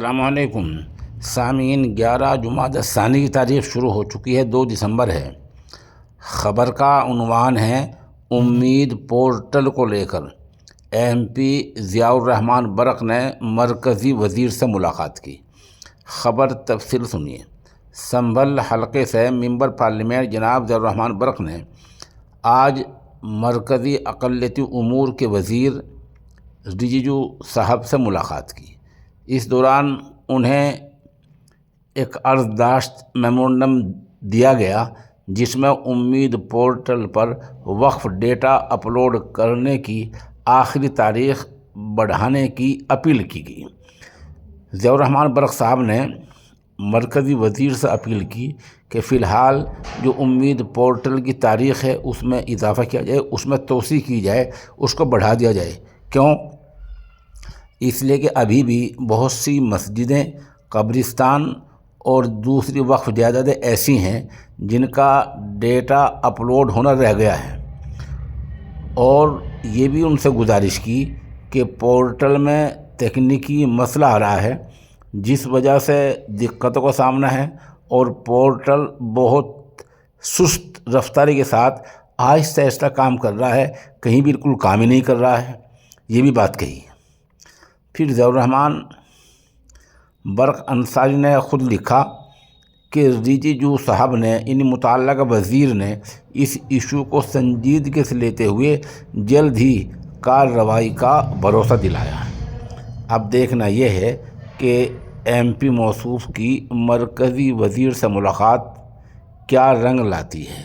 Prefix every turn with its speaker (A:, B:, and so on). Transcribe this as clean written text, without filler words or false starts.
A: السلام علیکم سامعین، 11 جمادی الثانی کی تاریخ شروع ہو چکی ہے، 2 دسمبر ہے۔ خبر کا عنوان ہے امید پورٹل کو لے کر ایم پی ضیاء الرحمان برق نے مرکزی وزیر سے ملاقات کی۔ خبر تفصیل سنیے۔ سنبھل حلقے سے ممبر پارلیمنٹ جناب ضیاء الرحمان برق نے آج مرکزی اقلیتی امور کے وزیر رجیجو صاحب سے ملاقات کی۔ اس دوران انہیں ایک عرضداشت میمورنڈم دیا گیا جس میں امید پورٹل پر وقف ڈیٹا اپلوڈ کرنے کی آخری تاریخ بڑھانے کی اپیل کی گئی۔ ضیاء الرحمان برق صاحب نے مرکزی وزیر سے اپیل کی کہ فی الحال جو امید پورٹل کی تاریخ ہے اس میں اضافہ کیا جائے، اس میں توسیع کی جائے، اس کو بڑھا دیا جائے۔ کیوں؟ اس لیے کہ ابھی بھی بہت سی مسجدیں، قبرستان اور دوسری وقف جائیدادیں ایسی ہیں جن کا ڈیٹا اپلوڈ ہونا رہ گیا ہے، اور یہ بھی ان سے گزارش کی کہ پورٹل میں تکنیکی مسئلہ آ رہا ہے جس وجہ سے دقتوں کا سامنا ہے، اور پورٹل بہت سست رفتاری کے ساتھ آہستہ آہستہ کام کر رہا ہے، کہیں بالکل کام ہی نہیں کر رہا ہے۔ یہ بھی بات کہی۔ پھر ضیاء الرحمان برق انصاری نے خود لکھا کہ رجیجو صاحب نے متعلقہ وزیر نے اس ایشو کو سنجیدگی سے لیتے ہوئے جلد ہی کارروائی کا بھروسہ دلایا۔ اب دیکھنا یہ ہے کہ ایم پی موصوف کی مرکزی وزیر سے ملاقات کیا رنگ لاتی ہے۔